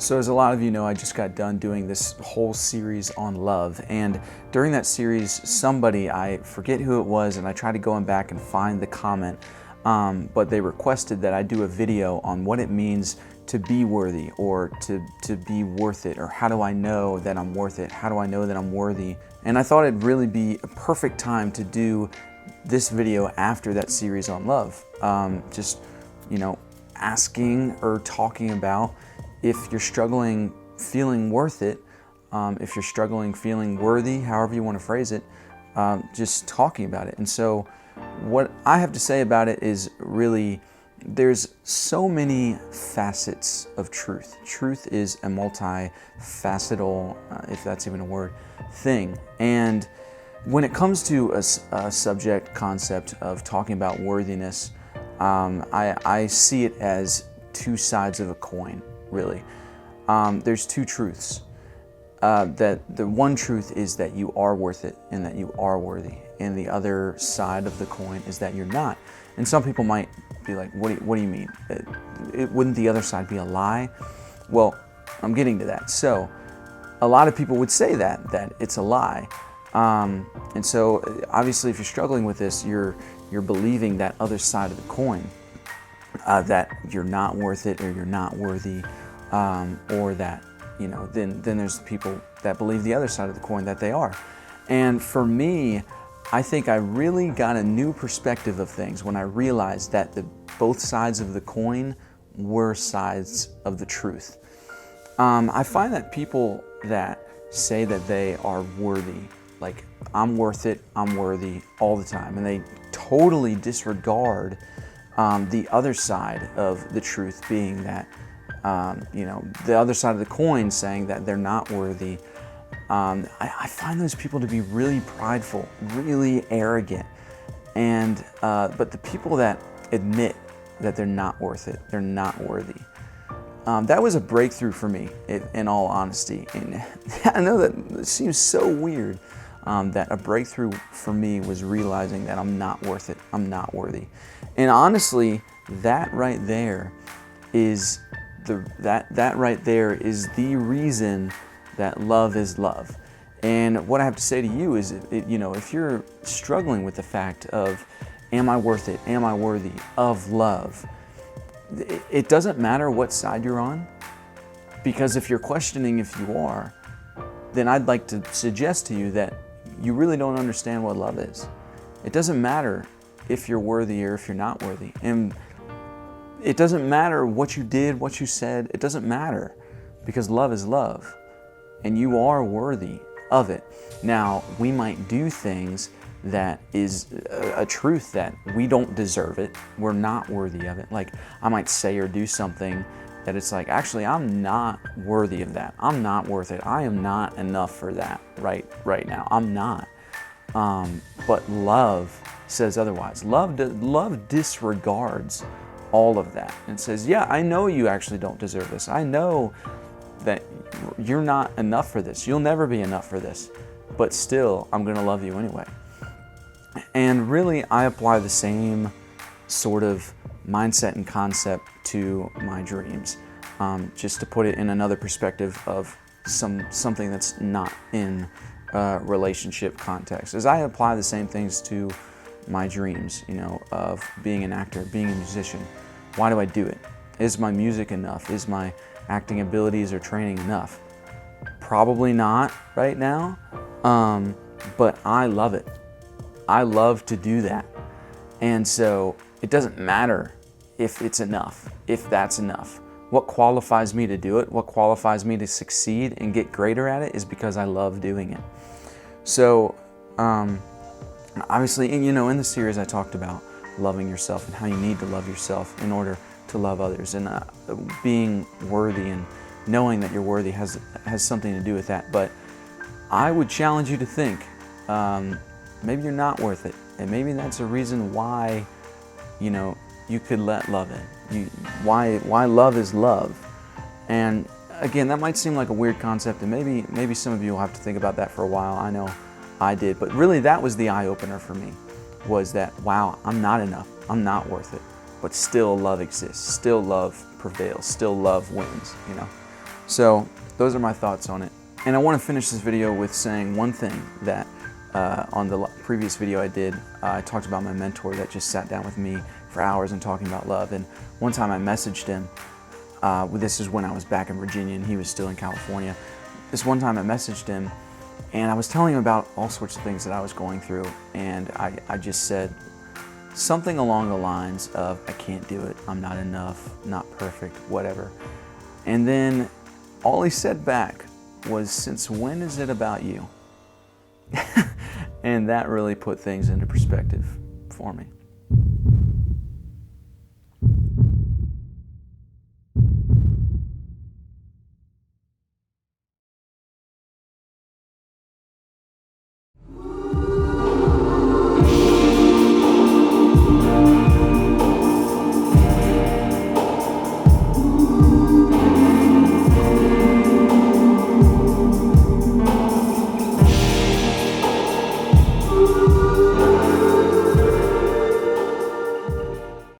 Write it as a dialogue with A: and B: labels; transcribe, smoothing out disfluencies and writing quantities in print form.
A: So as a lot of you know, I just got done doing this whole series on love, and during that series, somebody, I forget who it was, and I tried to go back and find the comment, but they requested that I do a video on what it means to be worthy, or to be worth it, or how do I know that I'm worth it? How do I know that I'm worthy? And I thought it'd really be a perfect time to do this video after that series on love. Just, asking or talking about if you're struggling feeling worth it, if you're struggling feeling worthy, however you want to phrase it, just talking about it. And so what I have to say about it is really, there's so many facets of truth. Truth is a multifaceted, if that's even a word, thing. And when it comes to a subject concept of talking about worthiness, I see it as two sides of a coin, really. There's two truths. That the one truth is that you are worth it and that you are worthy. And the other side of the coin is that you're not. And some people might be like, what do you mean? Wouldn't the other side be a lie? Well, I'm getting to that. So a lot of people would say that it's a lie. And so obviously if you're struggling with this, you're believing that other side of the coin, that you're not worth it or you're not worthy, or that, then there's people that believe the other side of the coin, that they are. And for me, I think I really got a new perspective of things when I realized that both sides of the coin were sides of the truth. I find that people that say that they are worthy, like I'm worth it, I'm worthy all the time, and they totally disregard the other side of the truth being that, the other side of the coin saying that they're not worthy. I find those people to be really prideful, really arrogant, and but the people that admit that they're not worth it, they're not worthy, that was a breakthrough for me, in all honesty. And I know that it seems so weird, that a breakthrough for me was realizing that I'm not worth it, I'm not worthy. And honestly, that right there is the reason that love is love. And what I have to say to you is, if you're struggling with the fact of, am I worth it? Am I worthy of love? It doesn't matter what side you're on, because if you're questioning if you are, then I'd like to suggest to you that you really don't understand what love is. It doesn't matter if you're worthy or if you're not worthy. And it doesn't matter what you did, what you said, it doesn't matter, because love is love. And you are worthy of it. Now, we might do things that is a truth that we don't deserve it. We're not worthy of it. Like, I might say or do something that it's like, actually, I'm not worthy of that. I'm not worth it. I am not enough for that right now. I'm not. But love says otherwise. Love disregards all of that and says, yeah, I know you actually don't deserve this. I know that you're not enough for this. You'll never be enough for this, but still, I'm gonna love you anyway. And really, I apply the same sort of mindset and concept to my dreams, just to put it in another perspective of something that's not in a relationship context. As I apply the same things to my dreams, of being an actor, being a musician. Why do I do it? Is my music enough? Is my acting abilities or training enough? Probably not right now, but I love it. I love to do that. And so it doesn't matter if it's enough, if that's enough. What qualifies me to do it, what qualifies me to succeed and get greater at it, is because I love doing it. So, obviously, in the series I talked about loving yourself and how you need to love yourself in order to love others, and being worthy and knowing that you're worthy has something to do with that. But I would challenge you to think, maybe you're not worth it, and maybe that's a reason why you could let love in. Why love is love. And again, that might seem like a weird concept, and maybe some of you will have to think about that for a while. I know I did, but really that was the eye-opener for me, was that, wow, I'm not enough, I'm not worth it, but still love exists, still love prevails, still love wins, So those are my thoughts on it. And I want to finish this video with saying one thing that on the previous video I did, I talked about my mentor that just sat down with me for hours and talking about love. And one time I messaged him, this is when I was back in Virginia and he was still in California. This one time I messaged him and I was telling him about all sorts of things that I was going through, and I just said something along the lines of, I can't do it, I'm not enough, not perfect, whatever. And then all he said back was, since when is it about you? And that really put things into perspective for me.